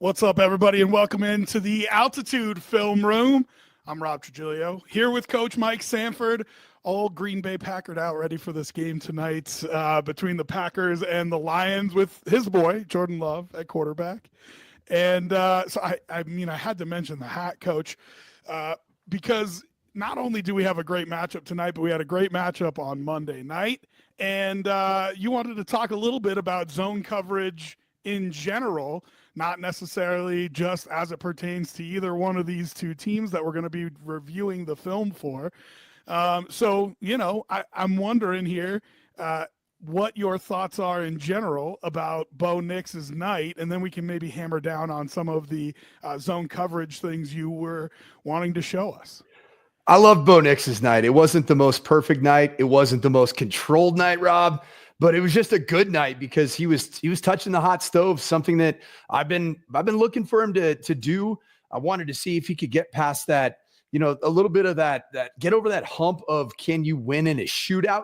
What's up, everybody, and welcome into the Altitude Film Room. I'm Rob Trujillo, here with Coach Mike Sanford, all Green Bay Packered out, ready for this game tonight between the Packers and the Lions with his boy, Jordan Love, at quarterback. And so I had to mention the hat, Coach, because not only do we have a great matchup tonight, but we had a great matchup on Monday night. And you wanted to talk a little bit about zone coverage in general, not necessarily just as it pertains to either one of these two teams that we're going to be reviewing the film for. I'm wondering here what your thoughts are in general about Bo Nix's night, and then we can maybe hammer down on some of the zone coverage things you were wanting to show us. I love Bo Nix's night. It wasn't the most perfect night. It wasn't the most controlled night, Rob. But it was just a good night because he was touching the hot stove, something that I've been looking for him to do. I wanted to see if he could get past that, a little bit of that get over that hump of can you win in a shootout?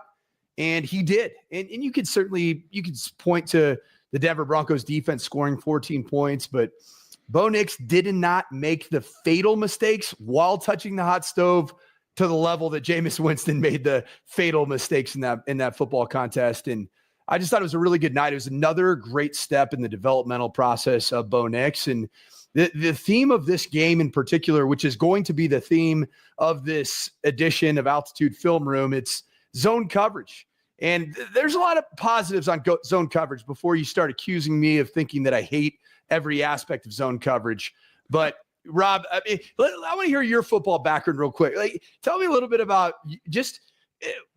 And he did. And you could point to the Denver Broncos defense scoring 14 points, but Bo Nix did not make the fatal mistakes while touching the hot stove to the level that Jameis Winston made the fatal mistakes in that football contest. And I just thought it was a really good night. It was another great step in the developmental process of Bo Nix. And the theme of this game in particular, which is going to be the theme of this edition of Altitude Film Room, it's zone coverage. And there's a lot of positives on zone coverage before you start accusing me of thinking that I hate every aspect of zone coverage. But Rob, I want to hear your football background real quick. Tell me a little bit about just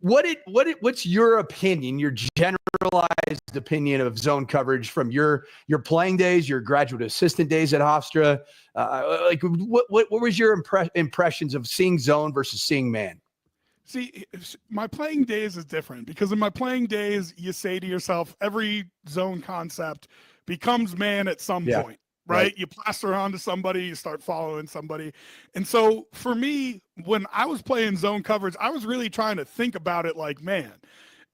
what's your opinion, your generalized opinion of zone coverage from your playing days, your graduate assistant days at Hofstra. What was your impressions of seeing zone versus seeing man? See, my playing days is different because in my playing days, you say to yourself, every zone concept becomes man at some point. Right? You plaster onto somebody, you start following somebody. And so for me, when I was playing zone coverage, I was really trying to think about it like man.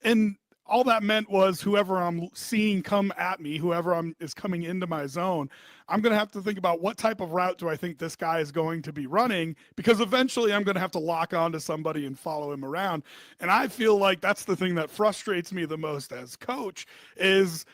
And all that meant was whoever I'm seeing come at me, is coming into my zone, I'm going to have to think about what type of route do I think this guy is going to be running, because eventually I'm going to have to lock onto somebody and follow him around. And I feel like that's the thing that frustrates me the most as coach is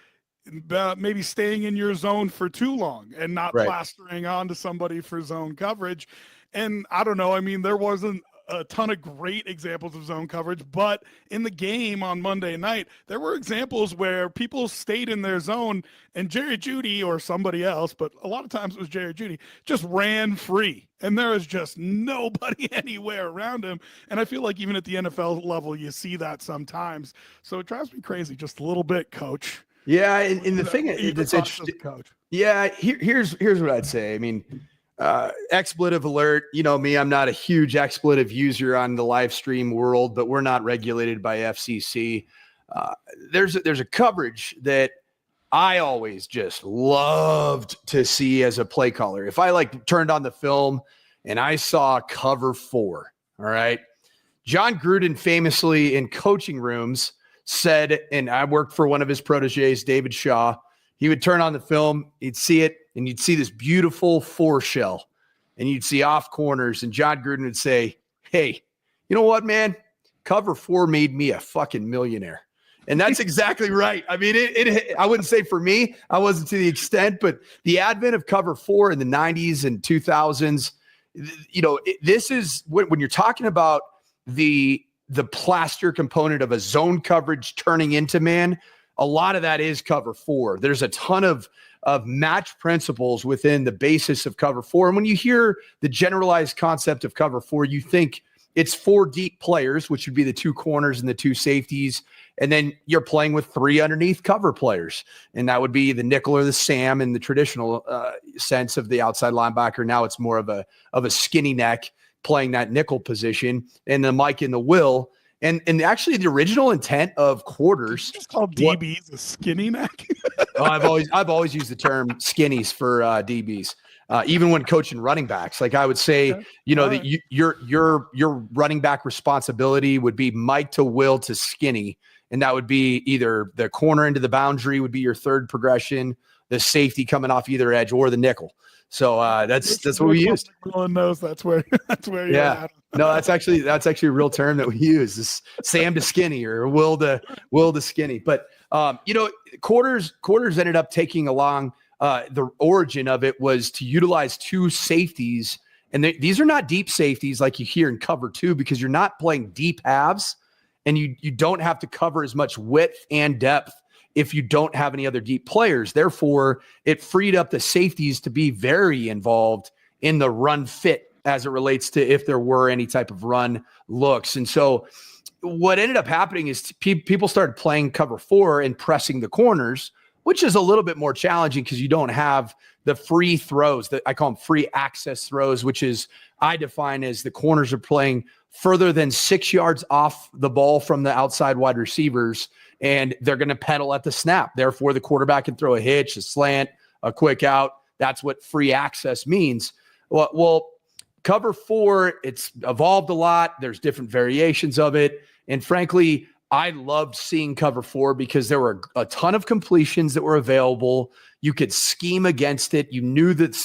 maybe staying in your zone for too long and not plastering onto somebody for zone coverage. And I don't know, there wasn't a ton of great examples of zone coverage, but in the game on Monday night, there were examples where people stayed in their zone and Jerry Jeudy or somebody else, but a lot of times it was Jerry Jeudy, just ran free. And there was just nobody anywhere around him. And I feel like even at the NFL level, you see that sometimes. So it drives me crazy just a little bit, Coach. Yeah, and the thing that's interesting, Coach. Yeah, here's what I'd say. Expletive alert. You know me, I'm not a huge expletive user on the live stream world, but we're not regulated by FCC. There's a coverage that I always just loved to see as a play caller. If I turned on the film and I saw cover 4, all right. John Gruden famously in coaching rooms said, and I worked for one of his proteges, David Shaw, he would turn on the film, he'd see it, and you'd see this beautiful 4 shell, and you'd see off corners, and John Gruden would say, hey, you know what, man? Cover 4 made me a fucking millionaire. And that's exactly right. I wouldn't say for me, I wasn't to the extent, but the advent of cover 4 in the 90s and 2000s, this is when you're talking about the plaster component of a zone coverage turning into man, a lot of that is cover 4. There's a ton of match principles within the basis of cover 4. And when you hear the generalized concept of cover 4, you think it's 4 deep players, which would be the 2 corners and the 2 safeties. And then you're playing with 3 underneath cover players. And that would be the nickel or the Sam in the traditional sense of the outside linebacker. Now it's more of a skinny neck playing that nickel position, and the Mike and the Will. And actually the original intent of quarters. Just called DBs a skinny neck. I've always used the term skinnies for DBs. Even when coaching running backs, I would say, that your running back responsibility would be Mike to Will to skinny. And that would be either the corner into the boundary would be your third progression, the safety coming off either edge or the nickel. So that's what we use. Everyone knows that's where you're at. No, that's actually a real term that we use. This Sam to skinny or Will to skinny. But quarters ended up taking along the origin of it was to utilize two safeties. And these are not deep safeties like you hear in cover two, because you're not playing deep halves and you don't have to cover as much width and depth if you don't have any other deep players. Therefore, it freed up the safeties to be very involved in the run fit as it relates to if there were any type of run looks. And so what ended up happening is people started playing cover four and pressing the corners, which is a little bit more challenging because you don't have the free throws that I call them free access throws, which is I define as the corners are playing further than 6 yards off the ball from the outside wide receivers, and they're going to pedal at the snap. Therefore, the quarterback can throw a hitch, a slant, a quick out. That's what free access means. Well, cover four, it's evolved a lot. There's different variations of it. And frankly, I loved seeing cover four because there were a ton of completions that were available. You could scheme against it. You knew that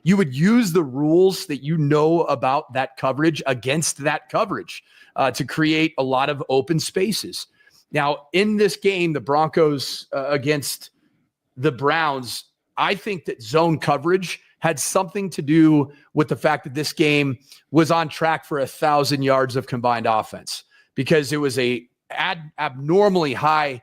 you would use the rules that you know about that coverage against that coverage to create a lot of open spaces. Now, in this game, the Broncos against the Browns, I think that zone coverage had something to do with the fact that this game was on track for 1,000 yards of combined offense, because it was a abnormally high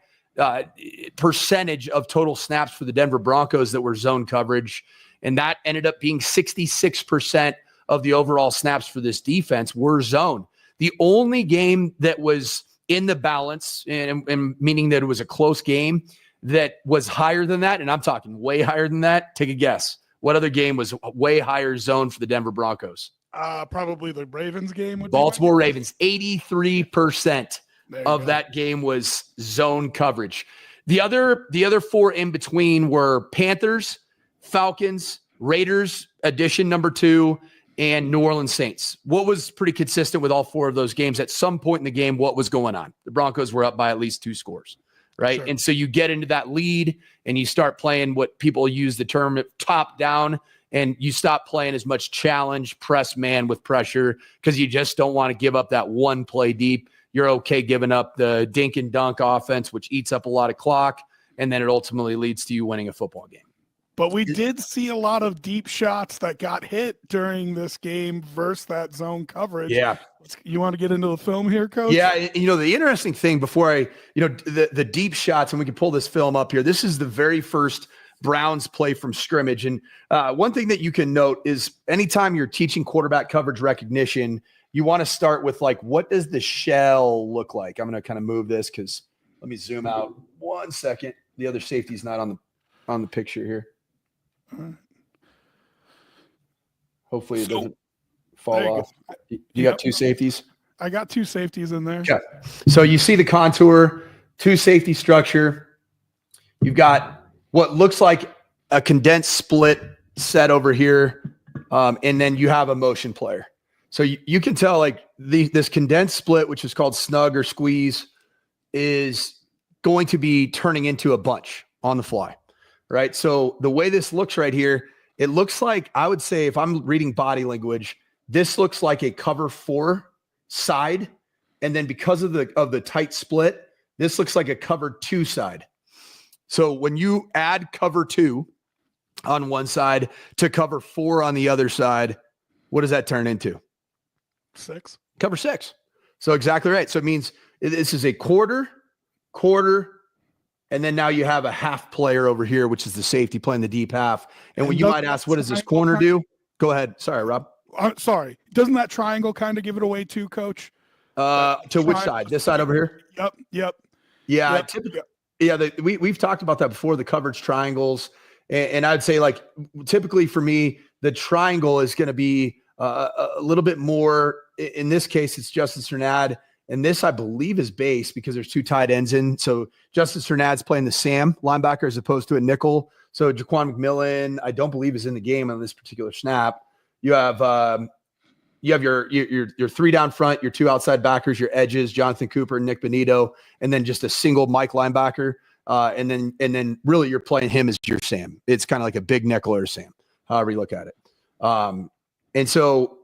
percentage of total snaps for the Denver Broncos that were zone coverage. And that ended up being 66% of the overall snaps for this defense were zone. The only game that was in the balance, and meaning that it was a close game, that was higher than that, and I'm talking way higher than that, take a guess. What other game was way higher zone for the Denver Broncos? Probably the Ravens game. Baltimore Ravens, 83% of that game was zone coverage. The other four in between were Panthers, Falcons, Raiders, edition number 2, and New Orleans Saints. What was pretty consistent with all four of those games? At some point in the game, what was going on? The Broncos were up by at least 2 scores, right? Sure. And so you get into that lead and you start playing what people use the term top down, and you stop playing as much challenge, press man with pressure, because you just don't want to give up that one play deep. You're okay giving up the dink and dunk offense, which eats up a lot of clock, and then it ultimately leads to you winning a football game. But we did see a lot of deep shots that got hit during this game versus that zone coverage. Yeah. You want to get into the film here, Coach? Yeah. The interesting thing before the deep shots, and we can pull this film up here, this is the very first Browns play from scrimmage. And one thing that you can note is anytime you're teaching quarterback coverage recognition, you want to start with what does the shell look like? I'm going to kind of move this because let me zoom out 1 second. The other safety's not on the picture here. Hopefully it doesn't fall off. You got 2 safeties? I got 2 safeties in there. Yeah. So you see the contour, 2 safety structure. You've got what looks like a condensed split set over here. And then you have a motion player. So you can tell this condensed split, which is called snug or squeeze, is going to be turning into a bunch on the fly. Right. So the way this looks right here, it looks like, I would say, if I'm reading body language, this looks like a cover 4 side. And then because of the tight split, this looks like a cover 2 side. So when you add cover 2 on one side to cover 4 on the other side, what does that turn into? 6. Cover 6. So exactly right. So it means this is a quarter, and then now you have a half player over here, which is the safety playing the deep half. And when you might ask, what does this corner do? Go ahead. Sorry, Rob. Sorry. Doesn't that triangle kind of give it away too, Coach? To which side? This side over here? Yep. Yeah. We've talked about that before, the coverage triangles. And I'd say typically for me, the triangle is going to be a little bit more. In this case, it's Justice Cernad. And this, I believe, is base because there's 2 tight ends in. So Justice Cernad's playing the Sam linebacker as opposed to a nickel. So Jaquan McMillan, I don't believe, is in the game on this particular snap. You have your 3 down front, your 2 outside backers, your edges, Jonathan Cooper, Nick Benito, and then just a single Mike linebacker. And then really you're playing him as your Sam. It's kind of like a big nickel or Sam, however you look at it. And so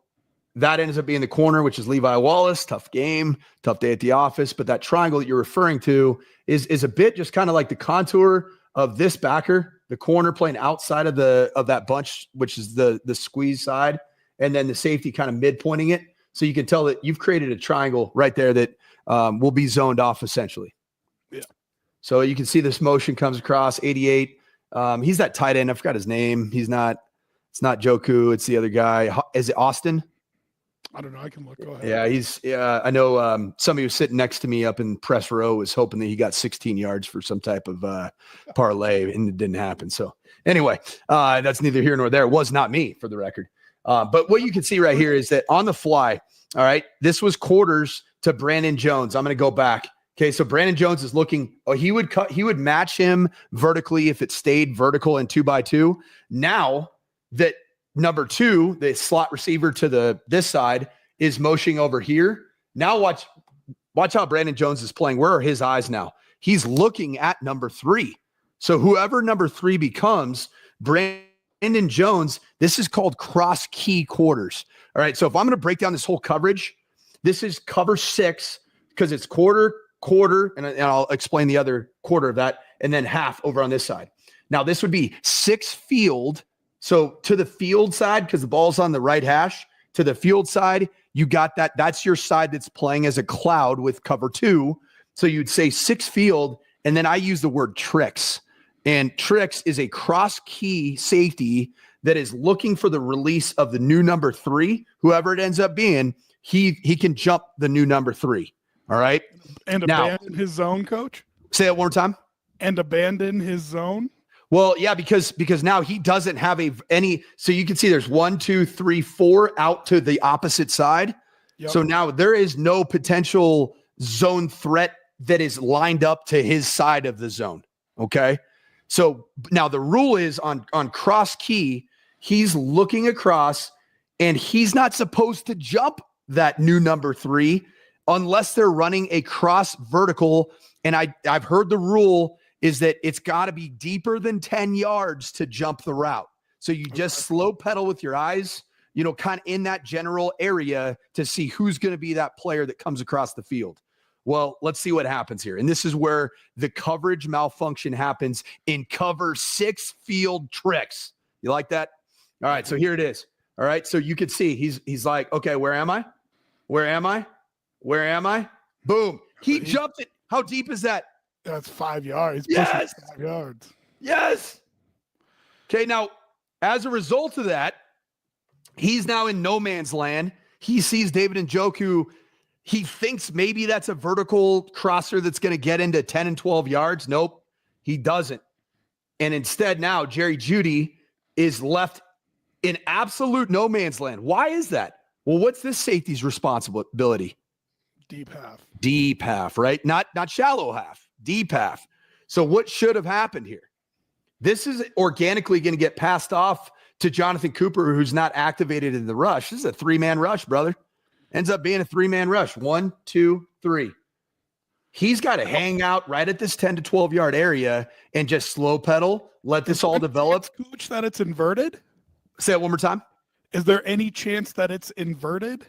that ends up being the corner, which is Levi Wallace. Tough game, tough day at the office. But that triangle that you're referring to is a bit just kind of like the contour of this backer, the corner playing outside of that bunch, which is the squeeze side, and then the safety kind of midpointing it. So you can tell that you've created a triangle right there that will be zoned off essentially. Yeah. So you can see this motion comes across 88. He's that tight end. I forgot his name. It's not Joku. It's the other guy. Is it Austin? I don't know. I can look. Go ahead. Yeah, I know somebody was sitting next to me up in press row was hoping that he got 16 yards for some type of parlay, and it didn't happen. So anyway, that's neither here nor there. It was not me, for the record. But what you can see right here is that on the fly, all right, this was quarters to Brandon Jones. I'm going to go back. Okay, so Brandon Jones is looking. Oh, he would match him vertically if it stayed vertical in 2x2. Now that number 2, the slot receiver to this side, is motioning over here. Now watch how Brandon Jones is playing. Where are his eyes now? He's looking at number 3. So whoever number 3 becomes, Brandon Jones, this is called cross key quarters. All right, so if I'm going to break down this whole coverage, this is cover 6 because it's quarter, and I'll explain the other quarter of that, and then half over on this side. Now this would be 6 field. So to the field side, because the ball's on the right hash, to the field side, you got that. That's your side that's playing as a cloud with cover 2. So you'd say 6 field, and then I use the word tricks. And tricks is a cross key safety that is looking for the release of the new number 3. Whoever it ends up being, he can jump the new number 3. All right. And abandon his zone, coach? Say that one more time. And abandon his zone? Well, yeah, because now he doesn't have any. So you can see there's 1, 2, 3, 4 out to the opposite side. Yep. So now there is no potential zone threat that is lined up to his side of the zone. Okay. So now the rule is on cross key, he's looking across and he's not supposed to jump that new number 3 unless they're running a cross vertical. And I've heard the rule is that it's got to be deeper than 10 yards to jump the route. So you just slow pedal with your eyes, kind of in that general area to see who's going to be that player that comes across the field. Well, let's see what happens here. And this is where the coverage malfunction happens in cover 6 field tricks. You like that? All right, so here it is. All right, so you can see he's like, okay, where am I? Where am I? Where am I? Boom. He jumped it. How deep is that? That's 5 yards. Yes. 5 yards. Yes. Okay, now, as a result of that, he's now in no man's land. He sees David Njoku. He thinks maybe that's a vertical crosser that's going to get into 10 and 12 yards. Nope, he doesn't. And instead now, Jerry Jeudy is left in absolute no man's land. Why is that? Well, what's this safety's responsibility? Deep half, right? Not shallow half. Deep half. So what should have happened here? This is organically going to get passed off to Jonathan Cooper, who's not activated in the rush. This is a 3-man rush, brother. Ends up being a 3-man rush. 1, 2, 3. He's got to hang out right at this 10 to 12 yard area and just slow pedal. Let this all develop. Coach, that it's inverted? Say it one more time. Is there any chance that it's inverted?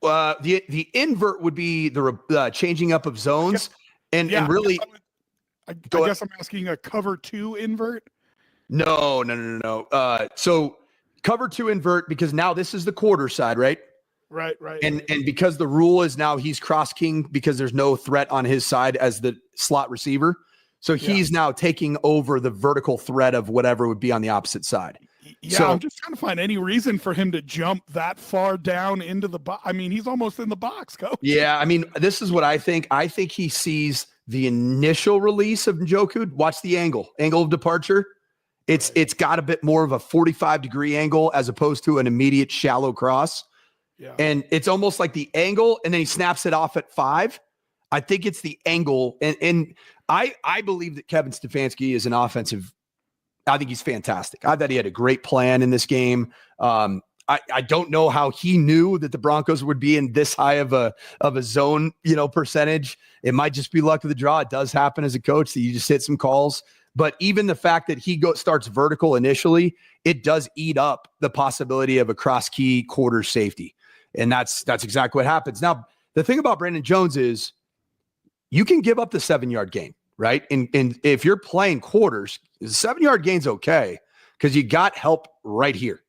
The invert would be the changing up of zones. And really, I guess I'm asking a cover 2 invert. No. So cover 2 invert, because now this is the quarter side, right? Right. And because the rule is now he's cross king because there's no threat on his side as the slot receiver. So he's now taking over the vertical threat of whatever would be on the opposite side. Yeah, so, I'm just trying to find any reason for him to jump that far down into the box. I mean, he's almost in the box, coach. Yeah, I mean, this is what I think. I think he sees the initial release of Njoku. Watch the angle of departure. It's got a bit more of a 45-degree angle as opposed to an immediate shallow cross. Yeah. And it's almost like the angle, and then he snaps it off at 5. I think it's the angle. And I believe that Kevin Stefanski is an offensive. I think he's fantastic. I thought he had a great plan in this game. I don't know how he knew that the Broncos would be in this high of a zone, percentage. It might just be luck of the draw. It does happen as a coach that you just hit some calls. But even the fact that he starts vertical initially, it does eat up the possibility of a cross key quarter safety. And that's exactly what happens. Now, the thing about Brandon Jones is you can give up the 7-yard gain, right? And if you're playing quarters, the 7-yard gain's okay because you got help right here.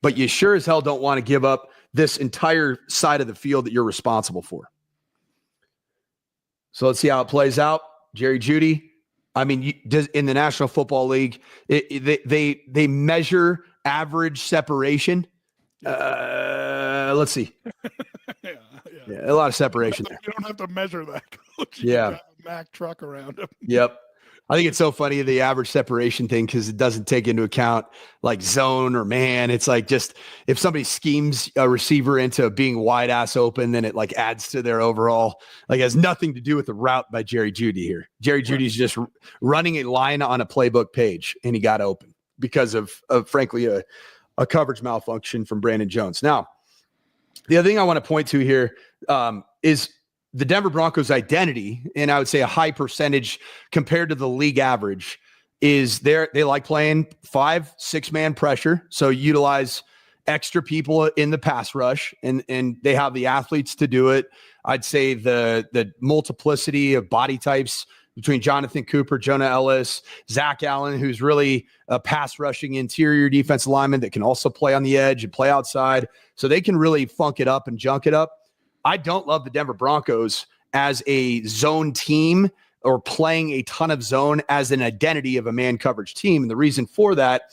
But you sure as hell don't want to give up this entire side of the field that you're responsible for. So let's see how it plays out. Jerry Jeudy. I mean, in the National Football League, they measure average separation. Let's see. Yeah, a lot of separation there. You don't have to measure that, coach. You yeah. Drive a Mack truck around him. Yep. I think it's so funny, the average separation thing, because it doesn't take into account like zone or man. It's like just if somebody schemes a receiver into being wide ass open, then it like adds to their overall, like has nothing to do with the route by Jerry Jeudy here. Jerry Judy's just running a line on a playbook page and he got open because of frankly, a coverage malfunction from Brandon Jones. Now, the other thing I want to point to here is the Denver Broncos identity, and I would say a high percentage compared to the league average, is they like playing 5-6 man pressure. So utilize extra people in the pass rush, and they have the athletes to do it. I'd say the multiplicity of body types between Jonathan Cooper, Jonah Ellis, Zach Allen, who's really a pass rushing interior defensive lineman that can also play on the edge and play outside. So they can really funk it up and junk it up. I don't love the Denver Broncos as a zone team or playing a ton of zone as an identity of a man coverage team. And the reason for that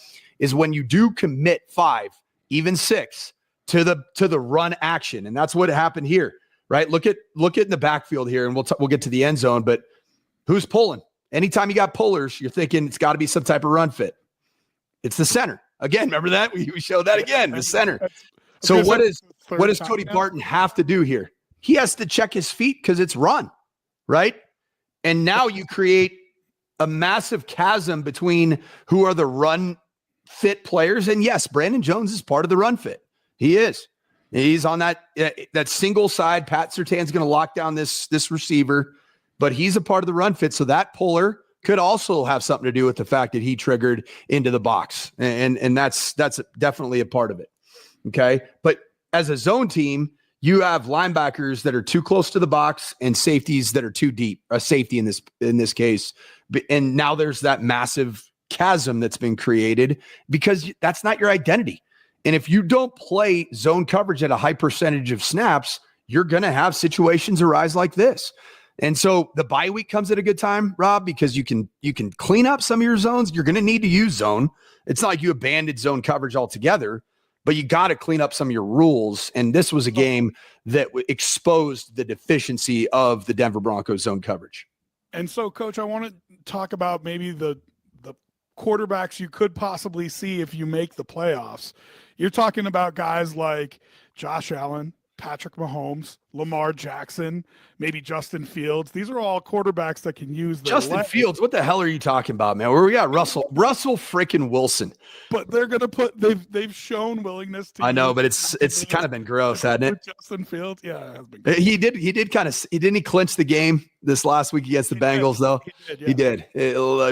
is when you do commit 5, even 6 to the run action. And that's what happened here, right? Look at in the backfield here, and we'll get to the end zone, but who's pulling? Anytime you got pullers, you're thinking it's got to be some type of run fit. It's the center. Again, remember that? We showed that again, the center. So what does Cody Barton have to do here? He has to check his feet because it's run, right? And now you create a massive chasm between who are the run fit players. And yes, Brandon Jones is part of the run fit. He is. He's on that single side. Pat Surtain's going to lock down this receiver, but he's a part of the run fit. So that puller could also have something to do with the fact that he triggered into the box. And that's definitely a part of it. Okay. But as a zone team, you have linebackers that are too close to the box and safeties that are too deep, a safety in this case. And now there's that massive chasm that's been created because that's not your identity. And if you don't play zone coverage at a high percentage of snaps, you're going to have situations arise like this. And so the bye week comes at a good time, Rob, because you can clean up some of your zones. You're going to need to use zone. It's not like you abandoned zone coverage altogether, but you got to clean up some of your rules. And this was a game that exposed the deficiency of the Denver Broncos zone coverage. And so, Coach, I want to talk about maybe the quarterbacks you could possibly see if you make the playoffs. You're talking about guys like Josh Allen, Patrick Mahomes, Lamar Jackson, maybe Justin Fields. These are all quarterbacks that can use their Justin Fields. What the hell are you talking about, man? Where we got Russell freaking Wilson? But they're gonna put. They've shown willingness to. I know, but it's kind of been gross, hasn't it? Justin Fields, yeah, it has been. He did kind of. He clinched the game this last week against the Bengals, though. He did.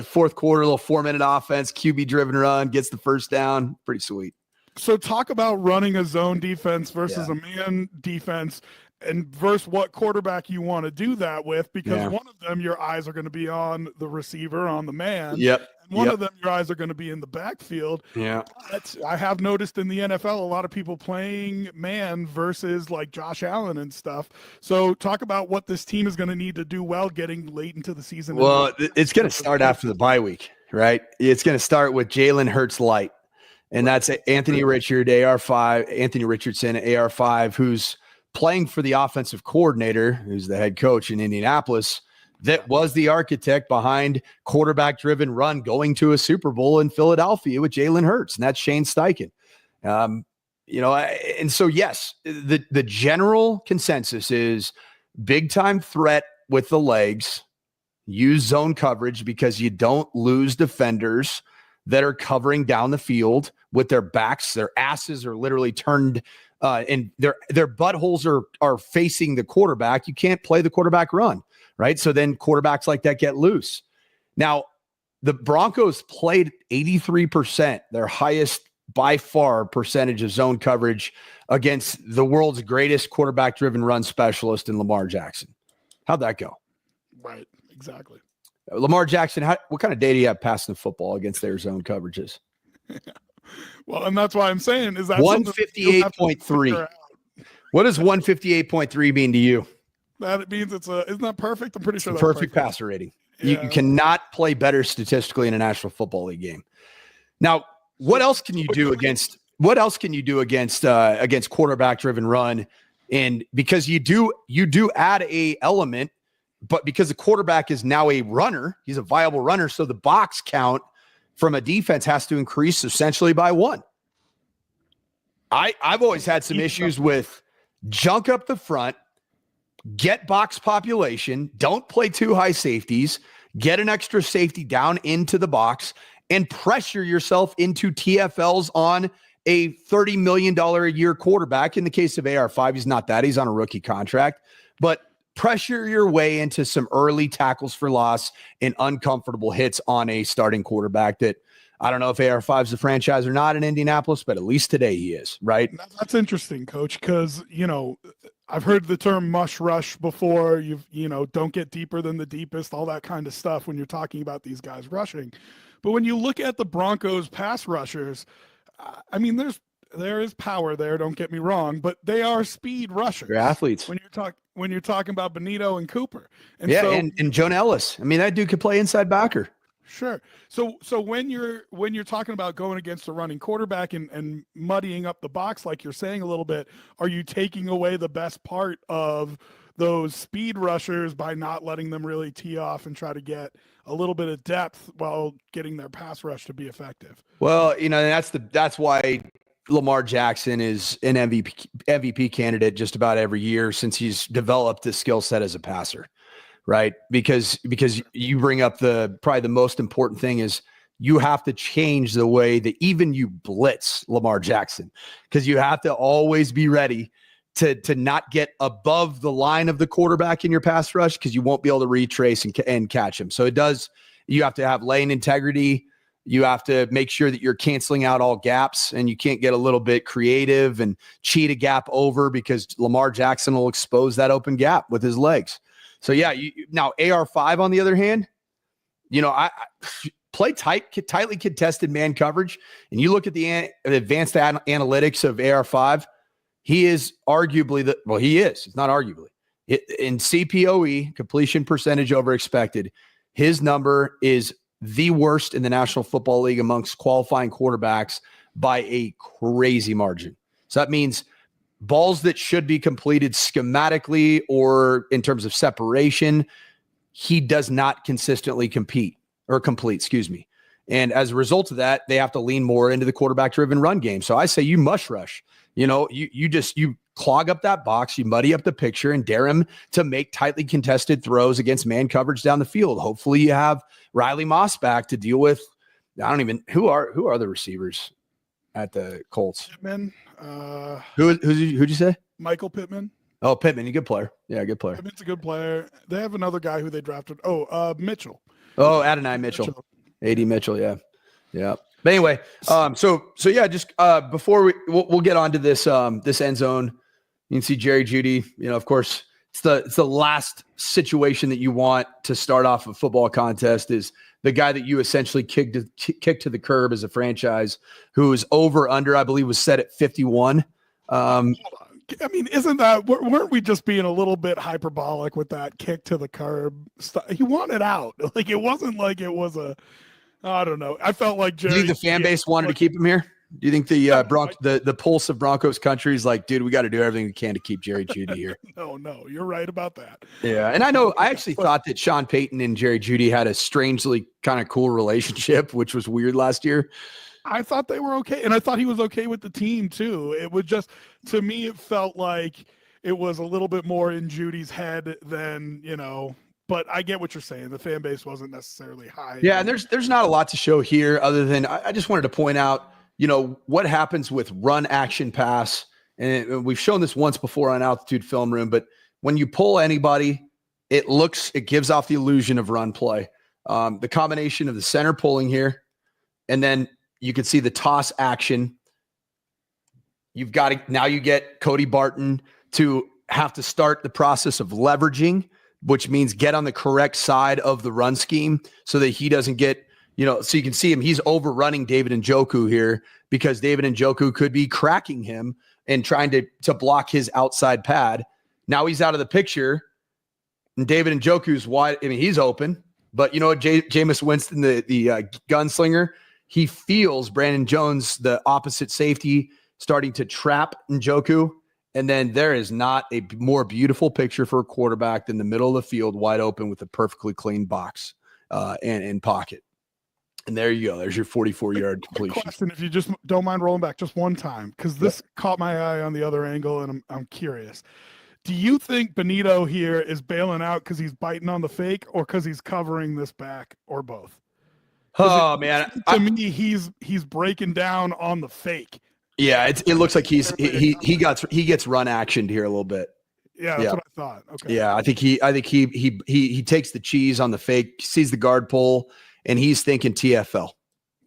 Fourth quarter, little 4-minute offense, QB driven run, gets the first down. Pretty sweet. So talk about running a zone defense versus a man defense and versus what quarterback you want to do that with, because one of them, your eyes are going to be on the receiver, on the man. Yep. And one of them, your eyes are going to be in the backfield. Yeah. But I have noticed in the NFL, a lot of people playing man versus like Josh Allen and stuff. So talk about what this team is going to need to do well getting late into the season. Well, it's going to start after the bye week, right? It's going to start with Jalen Hurts light. And that's Anthony Richardson, AR5, who's playing for the offensive coordinator, who's the head coach in Indianapolis, that was the architect behind quarterback-driven run going to a Super Bowl in Philadelphia with Jalen Hurts, and that's Shane Steichen. And so, yes, the general consensus is big-time threat with the legs, use zone coverage because you don't lose defenders that are covering down the field with their backs. Their asses are literally turned and their buttholes are facing the quarterback. You can't play the quarterback run, right? So then quarterbacks like that get loose. Now, the Broncos played 83%, their highest by far percentage of zone coverage against the world's greatest quarterback-driven run specialist in Lamar Jackson. How'd that go? Right, exactly. Lamar Jackson, what kind of day do you have passing the football against their zone coverages? Well, and that's why I'm saying is that 158.3. What does 158.3 mean to you? That it means isn't that perfect? I'm pretty sure that's perfect passer rating. Yeah. You cannot play better statistically in a National Football League game. Now, what else can you do against quarterback-driven run? And because you do add a element, but because the quarterback is now a runner, he's a viable runner, so the box count from a defense has to increase essentially by 1. I've always had some issues with junk up the front, get box population, don't play too high safeties, get an extra safety down into the box, and pressure yourself into TFLs on a $30 million a year quarterback. In the case of AR5, he's not that. He's on a rookie contract. But pressure your way into some early tackles for loss and uncomfortable hits on a starting quarterback that I don't know if AR5 is the franchise or not in Indianapolis, but at least today he is, right? That's interesting, Coach, because, I've heard the term mush rush before. Don't get deeper than the deepest, all that kind of stuff when you're talking about these guys rushing. But when you look at the Broncos pass rushers, I mean, there is power there, don't get me wrong, but they are speed rushers. They're athletes. When you're talking about Benito and Cooper. And and Joan Ellis. I mean, that dude could play inside backer. Sure. So when you're talking about going against a running quarterback and muddying up the box, like you're saying a little bit, are you taking away the best part of those speed rushers by not letting them really tee off and try to get a little bit of depth while getting their pass rush to be effective? Well, that's why Lamar Jackson is an MVP candidate just about every year since he's developed the skill set as a passer. Right. Because you bring up probably the most important thing is you have to change the way that even you blitz Lamar Jackson, because you have to always be ready to not get above the line of the quarterback in your pass rush, because you won't be able to retrace and catch him. So you have to have lane integrity. You have to make sure that you're canceling out all gaps, and you can't get a little bit creative and cheat a gap over, because Lamar Jackson will expose that open gap with his legs. So yeah, now AR5 on the other hand, I play tightly contested man coverage, and you look at the advanced analytics of AR5. He is arguably it's not arguably in CPOE, completion percentage over expected. His number is the worst in the National Football League amongst qualifying quarterbacks by a crazy margin. So that means balls that should be completed schematically or in terms of separation, he does not consistently complete. And as a result of that, they have to lean more into the quarterback-driven run game. So I say you mush rush. You clog up that box, you muddy up the picture, and dare him to make tightly contested throws against man coverage down the field. Hopefully you have Riley Moss back to deal with. Who are the receivers at the Colts? Pittman. Who'd you say? Michael Pittman. Oh, Pittman, a good player. Yeah, good player. Pittman's a good player. They have another guy who they drafted. Mitchell. Oh, Adonai Mitchell. AD Mitchell, yeah. Yeah. But anyway, so yeah, just before we'll get on to this end zone, you can see Jerry Jeudy. Of course, it's the last situation that you want to start off a football contest is the guy that you essentially kicked to the curb as a franchise, who is over under, I believe, was set at 51. Isn't that, weren't we just being a little bit hyperbolic with that kick to the curb stuff? He wanted out. Like, it wasn't like it was I don't know. I felt like Jerry. Do you think the fan base wanted to keep him here? Do you think the pulse of Broncos country is like, dude, we got to do everything we can to keep Jerry Jeudy here? No, you're right about that. Yeah, and I actually thought that Sean Payton and Jerry Jeudy had a strangely kind of cool relationship, which was weird last year. I thought they were okay, and I thought he was okay with the team too. It was just, to me, it felt like it was a little bit more in Judy's head than but I get what you're saying. The fan base wasn't necessarily high. Yeah, and there's not a lot to show here other than I just wanted to point out, what happens with run action pass. And we've shown this once before on Altitude Film Room, but when you pull anybody, it gives off the illusion of run play. The combination of the center pulling here, and then you can see the toss action. Now you get Cody Barton to have to start the process of leveraging, which means get on the correct side of the run scheme so that he doesn't get, so you can see him, he's overrunning David Njoku here because David Njoku could be cracking him and trying to block his outside pad. Now he's out of the picture and David Njoku's wide. I mean, he's open, but Jameis Winston, the gunslinger, he feels Brandon Jones, the opposite safety, starting to trap Njoku. And then there is not a more beautiful picture for a quarterback than the middle of the field, wide open with a perfectly clean box and pocket. And there you go. There's your 44-yard completion. Question, if you just don't mind rolling back just one time, because this caught my eye on the other angle, and I'm curious. Do you think Benito here is bailing out because he's biting on the fake, or because he's covering this back, or both? Oh man, to me, he's breaking down on the fake. Yeah, it looks like he gets run actioned here a little bit. Yeah, that's what I thought. Okay. Yeah, I think he takes the cheese on the fake, sees the guard pull, and he's thinking TFL.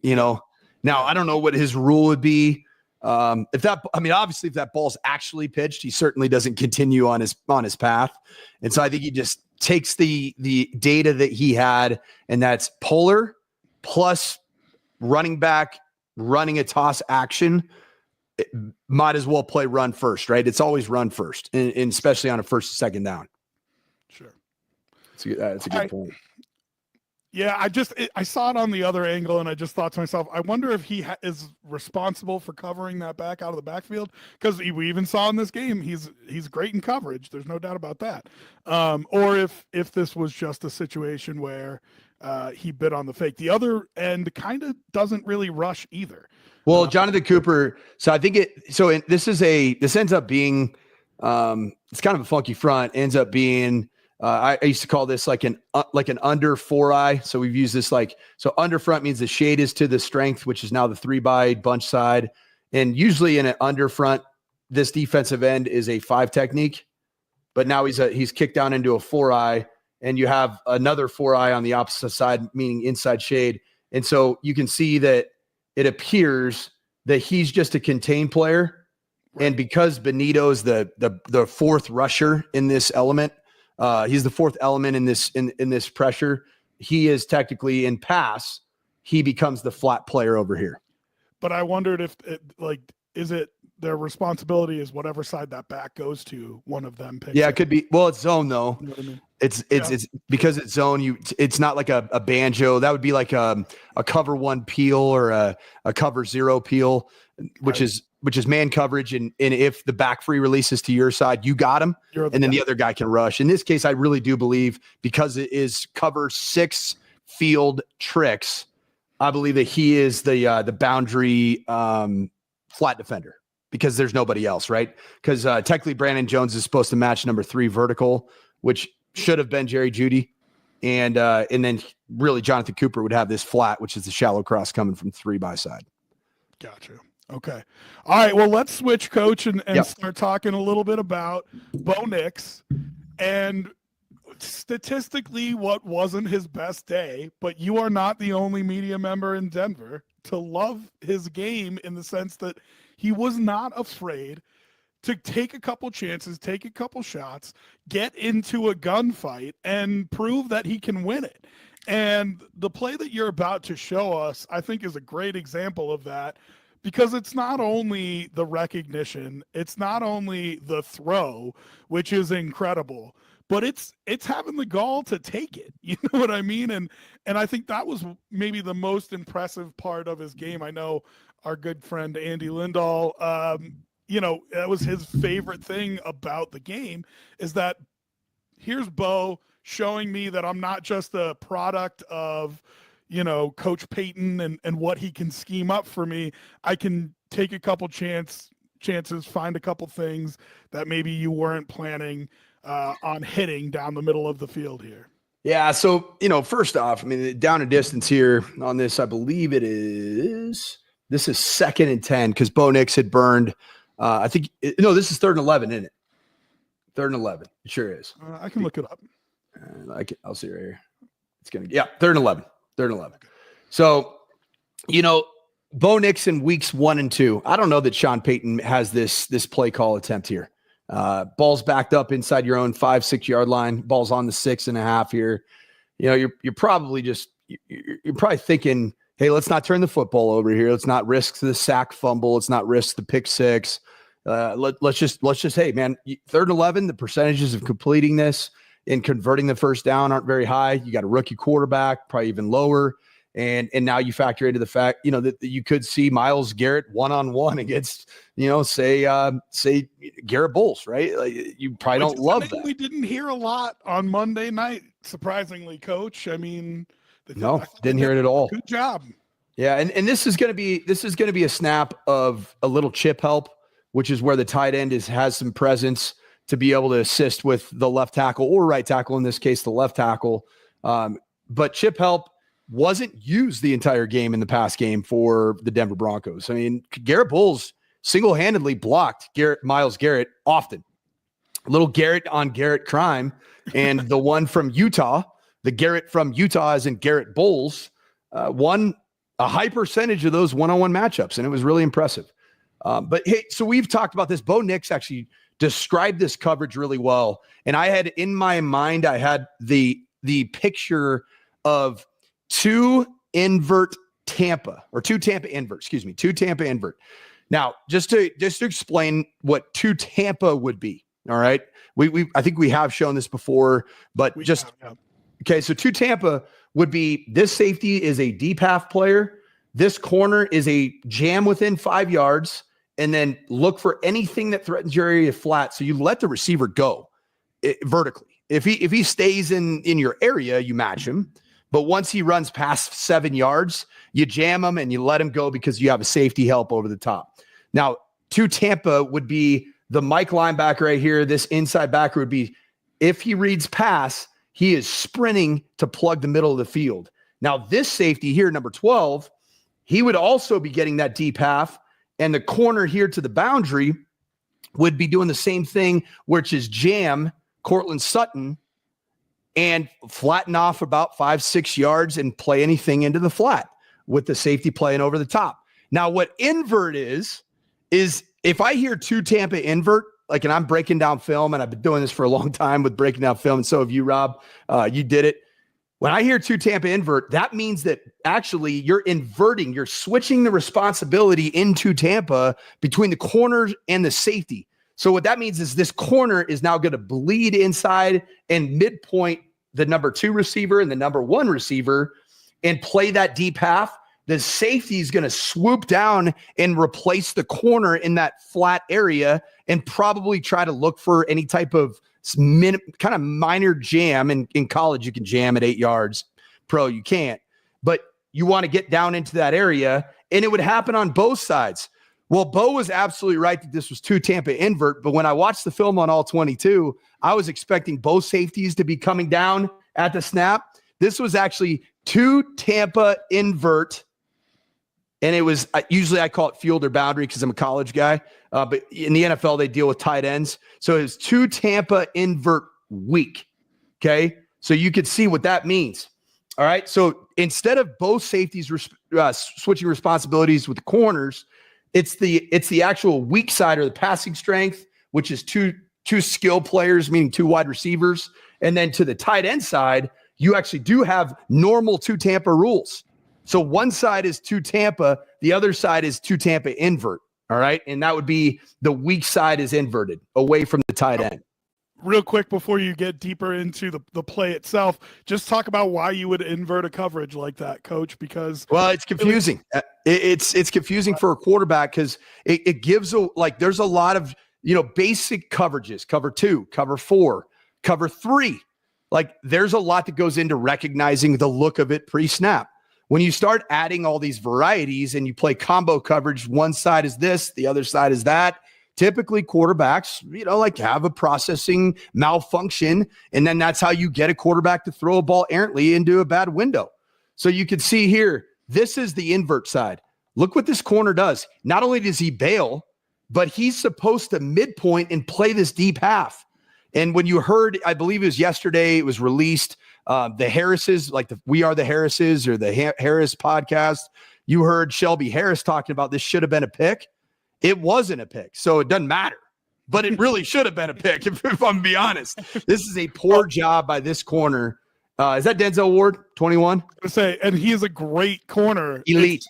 Now I don't know what his rule would be. Obviously, if that ball's actually pitched, he certainly doesn't continue on his path, and so I think he just takes the data that he had, and that's polar plus running back running a toss action. It might as well play run first, right? It's always run first, and especially on a first and second down. Sure. That's a good point. Yeah, I saw it on the other angle, and I just thought to myself, I wonder if he is responsible for covering that back out of the backfield, because we even saw in this game he's great in coverage. There's no doubt about that. Or if this was just a situation where he bit on the fake. The other end kind of doesn't really rush either. Well, Jonathan Cooper. So I think this ends up being it's kind of a funky front. Ends up being I used to call this like an under 4-eye. So we've used this so under front means the shade is to the strength, which is now the 3-by bunch side. And usually in an under front, this defensive end is a 5 technique, but now he's kicked down into a 4-eye, and you have another 4-eye on the opposite side, meaning inside shade. And so you can see that it appears that he's just a contained player. Right. And because Benito's the fourth rusher in this element, he's the fourth element in this pressure. He is technically in pass. He becomes the flat player over here. But I wondered if is it their responsibility is whatever side that back goes to, one of them picks. Yeah, it could be. Well, it's zone though. You know what I mean? It's because it's zone. It's not like a banjo. That would be like a cover 1 peel or a cover 0 peel, which is man coverage. And if the back free releases to your side, you got him, and then the other guy can rush. In this case, I really do believe, because it is cover 6 field tricks, I believe that he is the boundary flat defender, because there's nobody else, right? Because technically Brandon Jones is supposed to match number 3 vertical, which should have been Jerry Jeudy. And then really Jonathan Cooper would have this flat, which is the shallow cross coming from 3 by side. Gotcha. Okay. All right. Well, let's switch, Coach, and start talking a little bit about Bo Nix. And statistically, what wasn't his best day, but you are not the only media member in Denver to love his game, in the sense that he was not afraid to take a couple chances, take a couple shots, get into a gunfight, and prove that he can win it. And the play that you're about to show us, I think, is a great example of that, because it's not only the recognition, it's not only the throw, which is incredible, but it's having the gall to take it. You know what I mean? And I think that was maybe the most impressive part of his game. I know our good friend Andy Lindahl, that was his favorite thing about the game, is that here's Bo showing me that I'm not just a product of, Coach Payton and what he can scheme up for me. I can take a couple chances, find a couple things that maybe you weren't planning on hitting down the middle of the field here. Yeah. So, first off, I mean, down a distance here on this, I believe this is 2nd and 10 because Bo Nix had burned. This is 3rd and 11, isn't it? 3rd and 11. It sure is. I can look it up. I'll see right here. It's going to, 3rd and 11. 3rd and 11. So, Bo Nix in weeks 1 and 2. I don't know that Sean Payton has this play call attempt here. Ball's backed up inside your own 5-6 yard line. Ball's on the 6.5 here. You're probably you're probably thinking, hey, let's not turn the football over here. Let's not risk the sack fumble. Let's not risk the pick six. Let's just, hey, man, 3rd and 11, the percentages of completing this and converting the first down aren't very high. You got a rookie quarterback, probably even lower. And now you factor into the fact, that you could see Myles Garrett one-on-one against, say Garrett Bowles, right? Like, you probably don't love that. We didn't hear a lot on Monday night, surprisingly, Coach. I mean, no, didn't hear it at all. Good job. Yeah, and this is going to be a snap of a little chip help, which is where the tight end has some presence to be able to assist with the left tackle or right tackle, in this case, the left tackle. But chip help wasn't used the entire game in the pass game for the Denver Broncos. I mean, Garrett Bowles single-handedly blocked Myles Garrett often. A little Garrett on Garrett crime. And the one from Utah, the Garrett from Utah, as in Garrett Bowles, won a high percentage of those one-on-one matchups, and it was really impressive. But hey, so we've talked about this. Bo Nix actually described this coverage really well. And I had in my mind, I had the picture of two Tampa invert. Now, just to explain what two Tampa would be. All right. I think we have shown this before, but okay. So two Tampa would be, this safety is a deep half player. This corner is a jam within 5 yards, and then look for anything that threatens your area flat. So you let the receiver go vertically. If he stays in your area, you match him. But once he runs past 7 yards, you jam him and you let him go because you have a safety help over the top. Now, two Tampa would be the Mike linebacker right here. This inside backer would be, if he reads pass, he is sprinting to plug the middle of the field. Now, this safety here, number 12, he would also be getting that deep half, and the corner here to the boundary would be doing the same thing, which is jam Cortland Sutton and flatten off about 5-6 yards and play anything into the flat with the safety playing over the top. Now, what invert is if I hear two Tampa invert, and I'm breaking down film, and I've been doing this for a long time with breaking down film, and so have you, Rob. You did it. When I hear two Tampa invert, that means that actually you're inverting, you're switching the responsibility into Tampa between the corners and the safety. So what that means is this corner is now going to bleed inside and midpoint the number 2 receiver and the number 1 receiver and play that deep half. The safety is going to swoop down and replace the corner in that flat area and probably try to look for any type of kind of minor jam. In college, you can jam at 8 yards. Pro, you can't. But you want to get down into that area, and it would happen on both sides. Well, Bo was absolutely right that this was two Tampa invert, but when I watched the film on all 22, I was expecting both safeties to be coming down at the snap. This was actually two Tampa invert, and it was usually I call it field or boundary because I'm a college guy, but in the NFL, they deal with tight ends. So it was two Tampa invert weak, okay? So you could see what that means. All right, so instead of both safeties switching responsibilities with the corners, it's the actual weak side or the passing strength, which is two skill players, meaning two wide receivers. And then to the tight end side, you actually do have normal two Tampa rules. So one side is two Tampa, the other side is two Tampa invert. All right. And that would be the weak side is inverted away from the tight end. Real quick before you get deeper into the play itself, just talk about why you would invert a coverage like that, Coach, because it's confusing. It's confusing for a quarterback because it gives there's a lot of basic coverages, cover 2, cover 4, cover 3. There's a lot that goes into recognizing the look of it pre-snap. When you start adding all these varieties and you play combo coverage, one side is this, the other side is that, typically quarterbacks, like have a processing malfunction. And then that's how you get a quarterback to throw a ball errantly into a bad window. So you can see here, this is the invert side. Look what this corner does. Not only does he bail, but he's supposed to midpoint and play this deep half. And when you heard, I believe it was yesterday, it was released, the Harrises, like the We Are the Harrises or the Harris podcast, you heard Shelby Harris talking about this should have been a pick. It wasn't a pick, so it doesn't matter. But it really should have been a pick, if I'm going to be honest. This is a poor job by this corner. Is that Denzel Ward, 21? I say, and he is a great corner. Elite.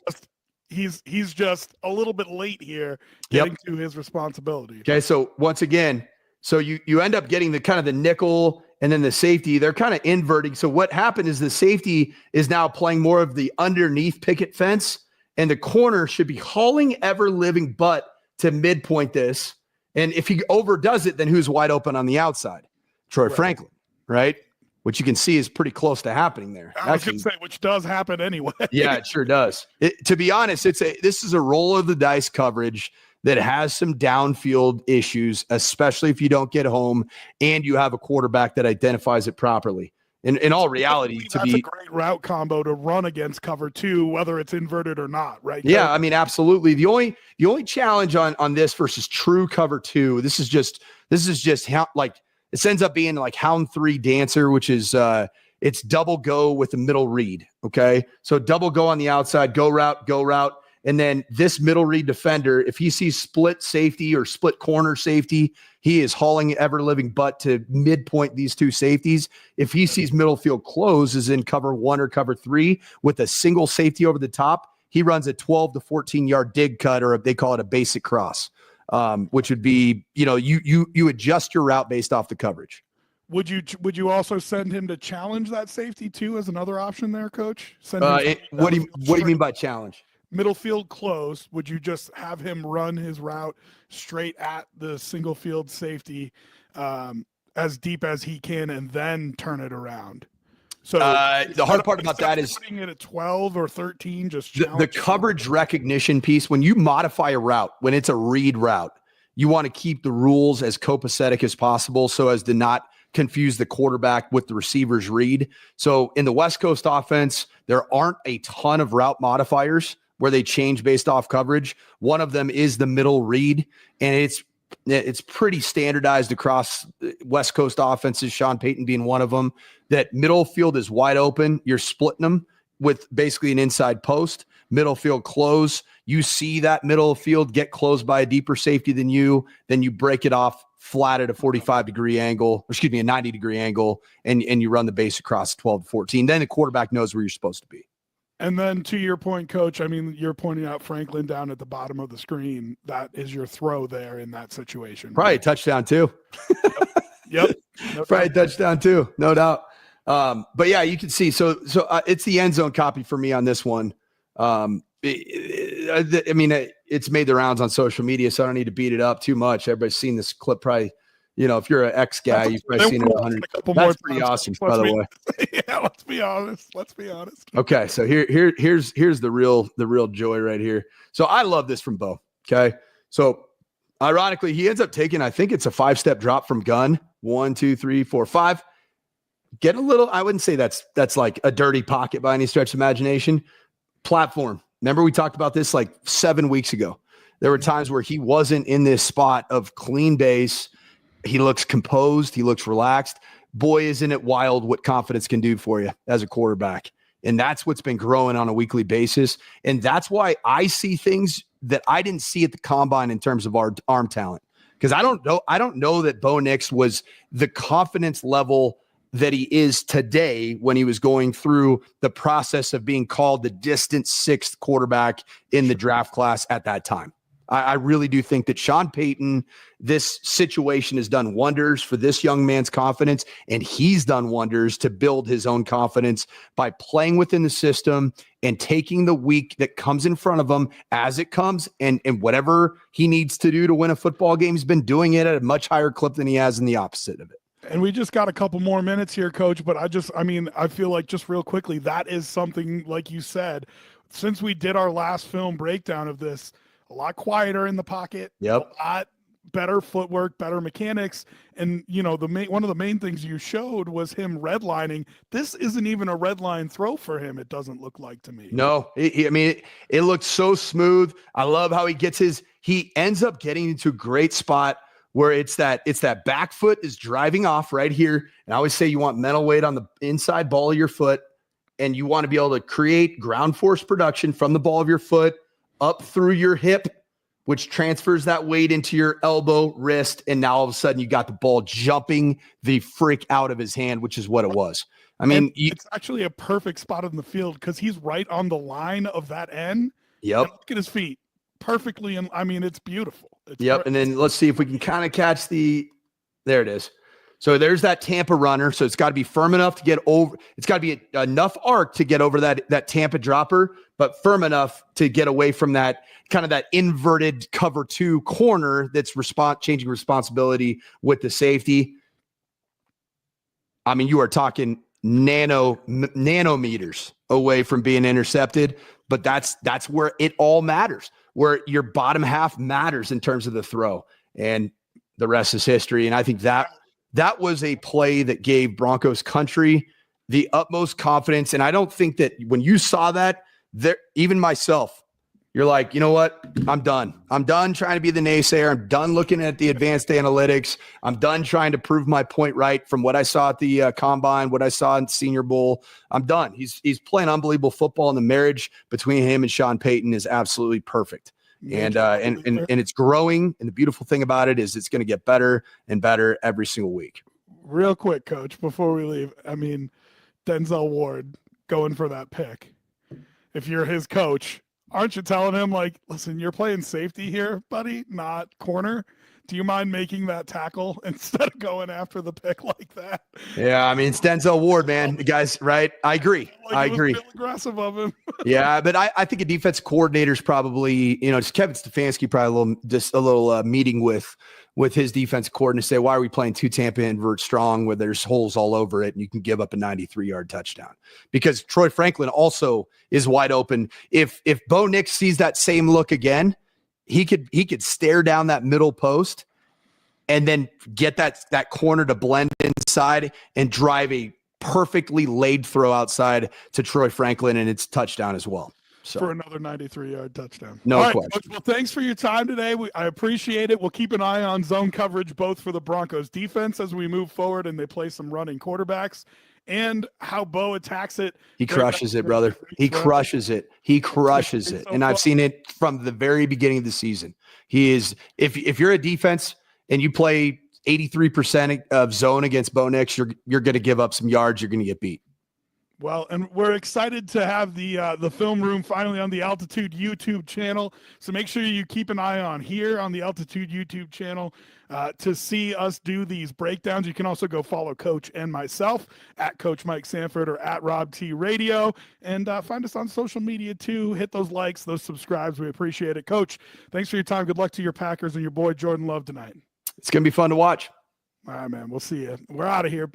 He's just a little bit late here getting to his responsibility. Okay, so once again, so you end up getting the kind of the nickel and then the safety. They're kind of inverting. So what happened is the safety is now playing more of the underneath picket fence, and the corner should be hauling ever living butt to midpoint this. And if he overdoes it, then who's wide open on the outside? Troy Franklin, right? Which you can see is pretty close to happening there. I was going to say, which does happen anyway. Yeah, it sure does. To be honest, this is a roll of the dice coverage that has some downfield issues, especially if you don't get home and you have a quarterback that identifies it properly. In all reality, that's a great route combo to run against cover 2, whether it's inverted or not, right? Yeah, I mean, absolutely. The only challenge on this versus true cover 2, this is just how, like, it ends up being like Hound 3 Dancer, which is it's double go with a middle read. Okay, so double go on the outside, go route. And then this middle read defender, if he sees split safety or split corner safety, he is hauling ever living butt to midpoint these two safeties. If he sees middle field close is in cover 1 or cover 3 with a single safety over the top, he runs a 12 to 14 yard dig cut, or they call it a basic cross, which would be, you adjust your route based off the coverage. Would you also send him to challenge that safety too as another option there, Coach? What do you mean by challenge? Middle field close, would you just have him run his route straight at the single field safety as deep as he can and then turn it around? So the hard part about that is putting it at 12 or 13, just the coverage recognition piece. When you modify a route, when it's a read route, you want to keep the rules as copacetic as possible so as to not confuse the quarterback with the receiver's read. So in the West Coast offense, there aren't a ton of route modifiers where they change based off coverage. One of them is the middle read, and it's pretty standardized across West Coast offenses, Sean Payton being one of them, that middle field is wide open. You're splitting them with basically an inside post. Middle field close. You see that middle field get closed by a deeper safety than you, then you break it off flat at a 45-degree angle, a 90-degree angle, and you run the base across 12 to 14. Then the quarterback knows where you're supposed to be. And then to your point, Coach, I mean, you're pointing out Franklin down at the bottom of the screen. That is your throw there in that situation. Probably a touchdown too. Yep. No Probably a touchdown too, no doubt. But yeah, you can see. So it's the end zone copy for me on this one. I mean, it's made the rounds on social media, so I don't need to beat it up too much. Everybody's seen this clip probably. If you're an ex guy, you've probably seen it 100. That's pretty awesome, by the way. Yeah, let's be honest. Okay, so here's the real joy right here. So I love this from Bo. Okay, so ironically, he ends up taking, I think it's a 5-step drop from gun. 1, 2, 3, 4, 5. Get a little. I wouldn't say that's like a dirty pocket by any stretch of imagination. Platform. Remember we talked about this like 7 weeks ago. There were times where he wasn't in this spot of clean base. He looks composed. He looks relaxed. Boy, isn't it wild what confidence can do for you as a quarterback. And that's what's been growing on a weekly basis. And that's why I see things that I didn't see at the combine in terms of our arm talent. Because I don't know that Bo Nix was the confidence level that he is today when he was going through the process of being called the distant 6th quarterback in the draft class at that time. I really do think that Sean Payton, this situation has done wonders for this young man's confidence, and he's done wonders to build his own confidence by playing within the system and taking the week that comes in front of him as it comes, and whatever he needs to do to win a football game, he's been doing it at a much higher clip than he has in the opposite of it. And we just got a couple more minutes here, Coach, but I feel like just real quickly, that is something, like you said, since we did our last film breakdown of this, a lot quieter in the pocket, yep. A lot better footwork, better mechanics. And, you know, one of the main things you showed was him redlining. This isn't even a red line throw for him, it doesn't look like to me. No, it looked so smooth. I love how he ends up getting into a great spot where it's that back foot is driving off right here. And I always say you want mental weight on the inside ball of your foot, and you want to be able to create ground force production from the ball of your foot up through your hip, which transfers that weight into your elbow, wrist, and now all of a sudden you got the ball jumping the freak out of his hand, which is what it was. I mean, it's actually a perfect spot in the field because he's right on the line of that end. Yep. Look at his feet. Perfectly. And I mean, it's beautiful. Yep. And then let's see if we can kind of catch there it is. So there's that Tampa runner. So it's got to be firm enough to get over. It's got to be enough arc to get over that Tampa dropper, but firm enough to get away from that kind of that inverted cover 2 corner that's changing responsibility with the safety. I mean, you are talking nanometers away from being intercepted, but that's where it all matters, where your bottom half matters in terms of the throw, and the rest is history. And I think that was a play that gave Broncos country the utmost confidence. And I don't think that when you saw that, even myself, you're like, you know what? I'm done. I'm done trying to be the naysayer. I'm done looking at the advanced analytics. I'm done trying to prove my point right from what I saw at the combine, what I saw in Senior Bowl. I'm done. He's playing unbelievable football, and the marriage between him and Sean Payton is absolutely perfect. And it's growing. And the beautiful thing about it is it's going to get better and better every single week. Real quick, Coach, before we leave, I mean, Denzel Ward going for that pick. If you're his coach, aren't you telling him, like, listen, you're playing safety here, buddy, not corner? Do you mind making that tackle instead of going after the pick like that? Yeah, I mean, it's Denzel Ward, man. The guy's right. I agree. I agree. Real aggressive of him. Yeah, but I think a defense coordinator's probably, just Kevin Stefanski probably a little meeting with his defense coordinator, say, why are we playing 2 Tampa invert strong where there's holes all over it and you can give up a 93-yard touchdown? Because Troy Franklin also is wide open. If Bo Nix sees that same look again, he could stare down that middle post and then get that corner to blend inside and drive a perfectly laid throw outside to Troy Franklin, and it's touchdown as well. So, for another 93-yard touchdown. No question. Coach, well, thanks for your time today. I appreciate it. We'll keep an eye on zone coverage, both for the Broncos defense as we move forward and they play some running quarterbacks, and how Bo attacks it. He crushes it, brother. He crushes it. He crushes it. And I've seen it from the very beginning of the season. He is, if you're a defense and you play 83% of zone against Bo Nix, you're going to give up some yards. You're going to get beat. Well, and we're excited to have the film room finally on the Altitude YouTube channel. So make sure you keep an eye on here on the Altitude YouTube channel to see us do these breakdowns. You can also go follow Coach and myself at Coach Mike Sanford or at Rob T Radio, and find us on social media too. Hit those likes, those subscribes. We appreciate it. Coach, thanks for your time. Good luck to your Packers and your boy Jordan Love tonight. It's going to be fun to watch. All right, man. We'll see you. We're out of here.